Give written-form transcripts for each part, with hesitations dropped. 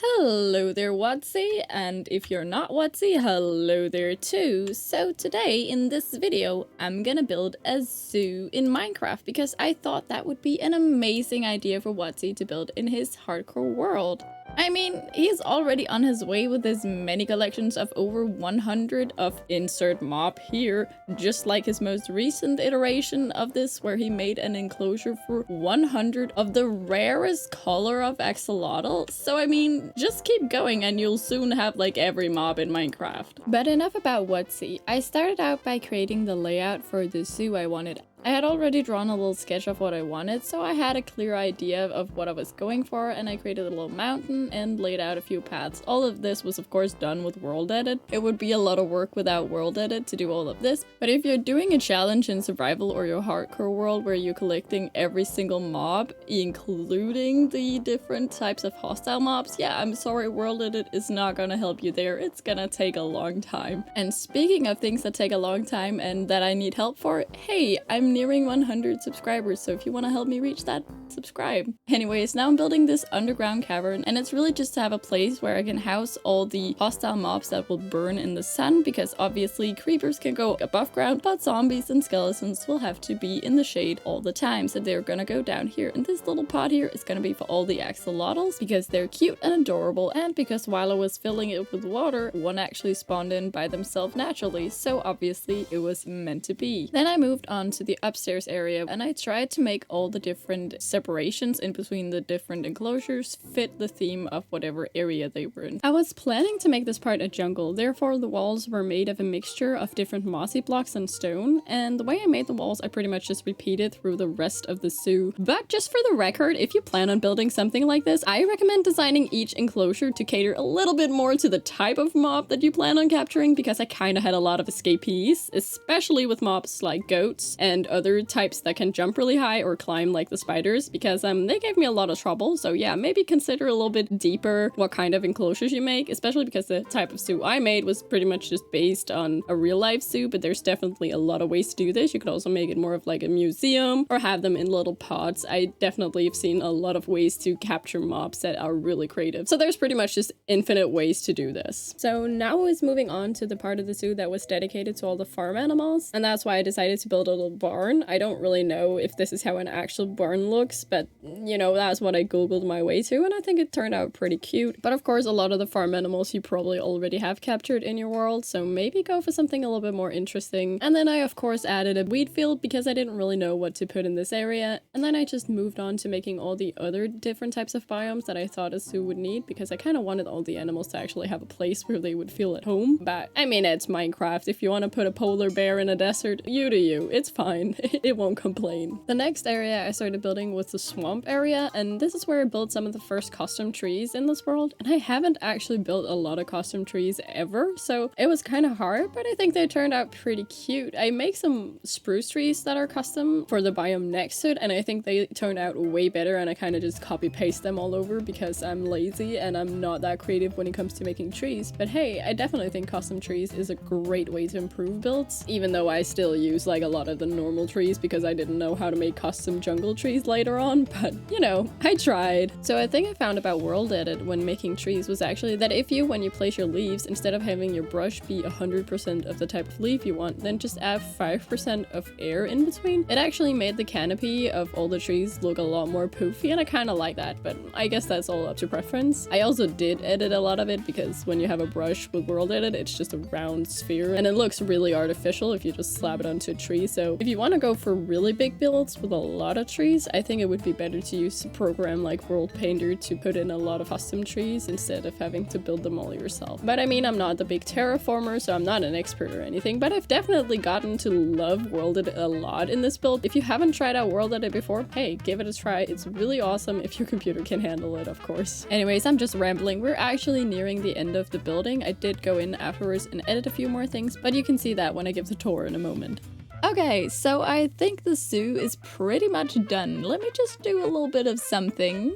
Hello there, WADZEE, and if you're not WADZEE, hello there too. So today, in this video, I'm gonna build a zoo in Minecraft because I thought that would be an amazing idea for WADZEE to build in his hardcore world. I mean, he's already on his way with his many collections of over 100 of insert mob here, just like his most recent iteration of this where he made an enclosure for 100 of the rarest color of axolotl. So I mean, just keep going and you'll soon have like every mob in Minecraft. But enough about WADZEE. I started out by creating the layout for the zoo I wanted. I had already drawn a little sketch of what I wanted, so I had a clear idea of what I was going for, and I created a little mountain and laid out a few paths. All of this was of course done with World Edit. It would be a lot of work without World Edit to do all of this, but if you're doing a challenge in survival or your hardcore world where you're collecting every single mob, including the different types of hostile mobs, yeah, I'm sorry, World Edit is not gonna help you there. It's gonna take a long time. And speaking of things that take a long time and that I need help for, hey, I'm nearing 100 subscribers, so if you want to help me reach that, subscribe. Anyways, now I'm building this underground cavern, and it's really just to have a place where I can house all the hostile mobs that will burn in the sun, because obviously creepers can go above ground, but zombies and skeletons will have to be in the shade all the time, so they're gonna go down here. And this little pot here is gonna be for all the axolotls, because they're cute and adorable, and because while I was filling it with water, one actually spawned in by themselves naturally, so obviously it was meant to be. Then I moved on to the upstairs area, and I tried to make all the different separations in between the different enclosures fit the theme of whatever area they were in. I was planning to make this part a jungle, therefore the walls were made of a mixture of different mossy blocks and stone, and the way I made the walls I pretty much just repeated through the rest of the zoo. But just for the record, if you plan on building something like this, I recommend designing each enclosure to cater a little bit more to the type of mob that you plan on capturing, because I kinda had a lot of escapees, especially with mobs like goats and other types that can jump really high or climb like the spiders, because they gave me a lot of trouble. So yeah, maybe consider a little bit deeper what kind of enclosures you make, especially because the type of zoo I made was pretty much just based on a real life zoo, but there's definitely a lot of ways to do this. You could also make it more of like a museum or have them in little pods. I definitely have seen a lot of ways to capture mobs that are really creative. So there's pretty much just infinite ways to do this. So now is moving on to the part of the zoo that was dedicated to all the farm animals, and that's why I decided to build a little barn. I don't really know if this is how an actual barn looks, but you know, that's what I googled my way to, and I think it turned out pretty cute. But of course, a lot of the farm animals you probably already have captured in your world, so maybe go for something a little bit more interesting. And then I of course added a wheat field because I didn't really know what to put in this area, and then I just moved on to making all the other different types of biomes that I thought a zoo would need, because I kind of wanted all the animals to actually have a place where they would feel at home. But I mean, it's Minecraft. If you want to put a polar bear in a desert, you do you. It's fine. It won't complain. The next area I started building was the swamp area, and this is where I built some of the first custom trees in this world. And I haven't actually built a lot of custom trees ever, so it was kind of hard, but I think they turned out pretty cute. I make some spruce trees that are custom for the biome next to it, and I think they turned out way better, and I kind of just copy paste them all over because I'm lazy and I'm not that creative when it comes to making trees. But hey, I definitely think custom trees is a great way to improve builds, even though I still use like a lot of the normal trees because I didn't know how to make custom jungle trees later on, but you know, I tried. So a thing I found about World Edit when making trees was actually that if you, when you place your leaves, instead of having your brush be 100% of the type of leaf you want, then just add 5% of air in between, it actually made the canopy of all the trees look a lot more poofy, and I kind of like that, but I guess that's all up to preference. I also did edit a lot of it because when you have a brush with World Edit, it's just a round sphere and it looks really artificial if you just slap it onto a tree. So if you want to go for really big builds with a lot of trees, I think it would be better to use a program like World Painter to put in a lot of custom trees instead of having to build them all yourself. But I mean, I'm not the big terraformer, so I'm not an expert or anything, but I've definitely gotten to love World Edit a lot in this build. If you haven't tried out World Edit before, hey, give it a try. It's really awesome if your computer can handle it, of course. Anyways, I'm just rambling. We're actually nearing the end of the building. I did go in afterwards and edit a few more things, but you can see that when I give the tour in a moment. Okay, so I think the zoo is pretty much done. Let me just do a little bit of something.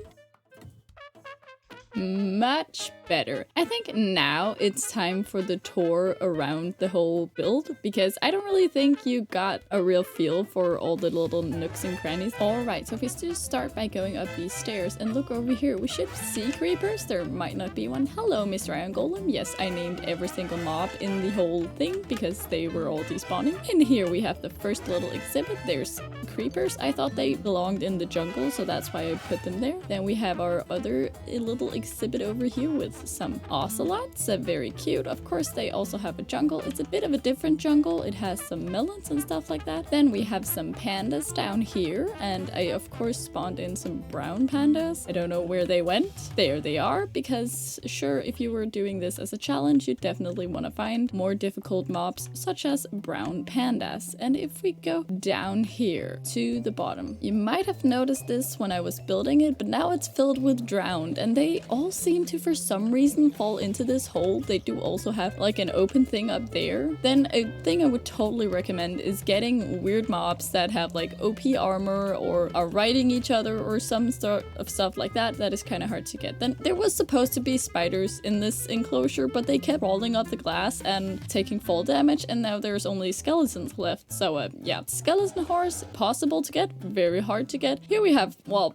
Much better. I think now it's time for the tour around the whole build, because I don't really think you got a real feel for all the little nooks and crannies. Alright, so if we just start by going up these stairs and look over here, we should see creepers. There might not be one. Hello, Mr. Iron Golem. Yes, I named every single mob in the whole thing because they were all despawning. And here we have the first little exhibit. There's creepers. I thought they belonged in the jungle, so that's why I put them there. Then we have our other little exhibit over here with some ocelots. Very cute. Of course, they also have a jungle. It's a bit of a different jungle. It has some melons and stuff like that. Then we have some pandas down here, and I of course spawned in some brown pandas. I don't know where they went. There they are, because sure, if you were doing this as a challenge, you definitely want to find more difficult mobs such as brown pandas. And if we go down here to the bottom, you might have noticed this when I was building it, but now it's filled with drowned, and they all seem to for some reason fall into this hole. They do also have like an open thing up there. Then a thing I would totally recommend is getting weird mobs that have like OP armor or are riding each other or some sort of stuff like that. That is kind of hard to get. Then there was supposed to be spiders in this enclosure, but they kept rolling up the glass and taking fall damage, and now there's only skeletons left. So yeah, skeleton horse, possible to get, very hard to get. Here we have, well,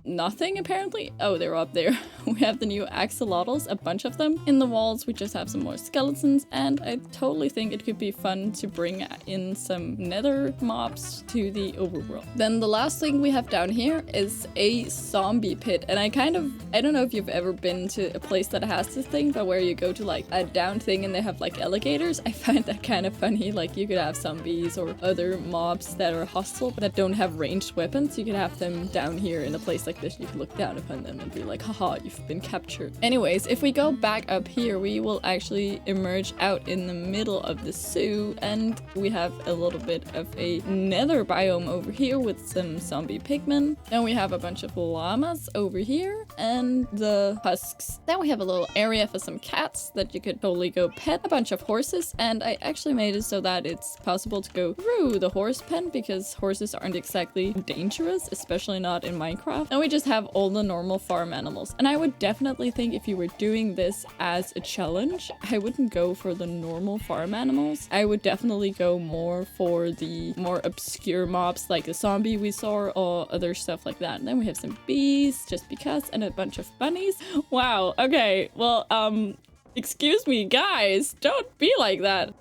nothing apparently. Oh, they're up there. We have the new axolotls, a bunch of them. In the walls, we just have some more skeletons, and I totally think it could be fun to bring in some nether mobs to the overworld. Then the last thing we have down here is a zombie pit, and I don't know if you've ever been to a place that has this thing, but where you go to like a down thing and they have like alligators. I find that kind of funny. Like you could have zombies or other mobs that are hostile but that don't have ranged weapons. You could have them down here in a place like this. You can look down upon them and be like, haha, you've been captured. Anyways, if we go back up here, we will actually emerge out in the middle of the zoo, and we have a little bit of a nether biome over here with some zombie pigmen. Then we have a bunch of llamas over here and the husks. Then we have a little area for some cats that you could totally go pet, a bunch of horses, and I actually made it so that it's possible to go through the horse pen because horses aren't exactly dangerous, especially not in Minecraft. And we just have all the normal farm animals. And I would definitely think if you were doing this as a challenge, I wouldn't go for the normal farm animals. I would definitely go more for the more obscure mobs like the zombie we saw or other stuff like that. And then we have some bees just because, and a bunch of bunnies. Wow, okay, well, excuse me guys, don't be like that.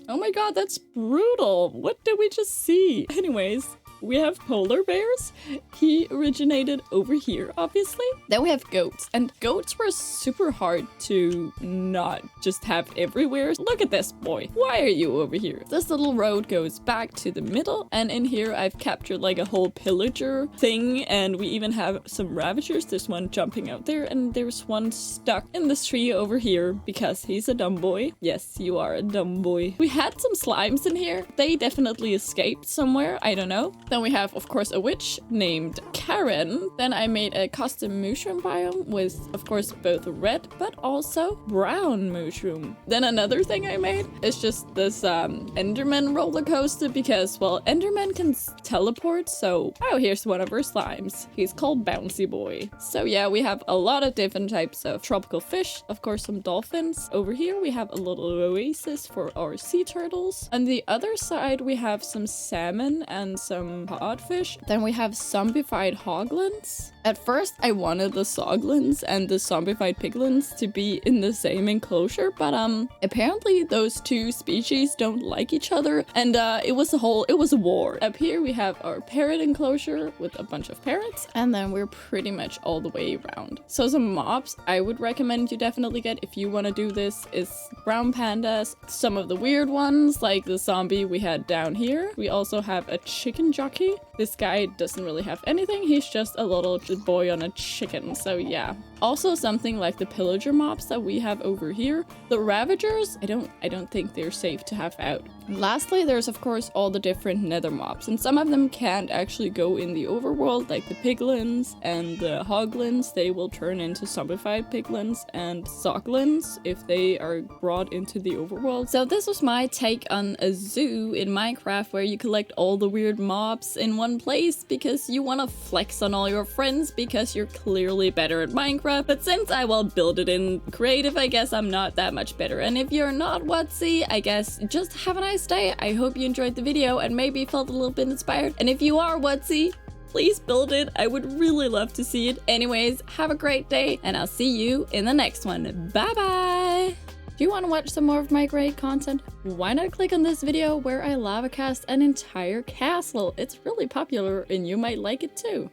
Oh my god, that's brutal. What did we just see? Anyways, we have polar bears. He originated over here, obviously. Then we have goats, and goats were super hard to not just have everywhere. Look at this boy. Why are you over here? This little road goes back to the middle, and in here I've captured like a whole pillager thing, and we even have some ravagers. There's one jumping out there, and there's one stuck in this tree over here because he's a dumb boy. Yes, you are a dumb boy. We had some slimes in here. They definitely escaped somewhere. I don't know. Then we have, of course, a witch named Karen. Then I made a custom mushroom biome with, of course, both red but also brown mushroom. Then another thing I made is just this Enderman roller coaster because, well, Enderman can teleport. So, oh, here's one of our slimes. He's called Bouncy Boy. So yeah, we have a lot of different types of tropical fish. Of course, some dolphins. Over here, we have a little oasis for our sea turtles. On the other side, we have some salmon and some codfish. Then we have zombified hoglins. At first, I wanted the soglins and the zombified piglins to be in the same enclosure, but apparently those two species don't like each other, and it was a war. Up here we have our parrot enclosure with a bunch of parrots, and then we're pretty much all the way around. So some mobs I would recommend you definitely get if you want to do this is brown pandas, some of the weird ones like the zombie we had down here. We also have a chicken jockey. This guy doesn't really have anything, he's just a little boy on a chicken, so yeah. Also something like the pillager mobs that we have over here. The ravagers, I don't think they're safe to have out. Lastly, there's of course all the different nether mobs, and some of them can't actually go in the overworld, like the piglins and the hoglins. They will turn into zombified piglins and zoglins if they are brought into the overworld. So this was my take on a zoo in Minecraft where you collect all the weird mobs in one place because you want to flex on all your friends because you're clearly better at Minecraft. But since I will build it in creative, I guess I'm not that much better. And if you're not WADZEE, I guess just have a nice day. I hope you enjoyed the video and maybe felt a little bit inspired. And if you are WADZEE, please build it. I would really love to see it. Anyways, have a great day and I'll see you in the next one. Bye bye! Do you want to watch some more of my great content? Why not click on this video where I lava cast an entire castle? It's really popular and you might like it too.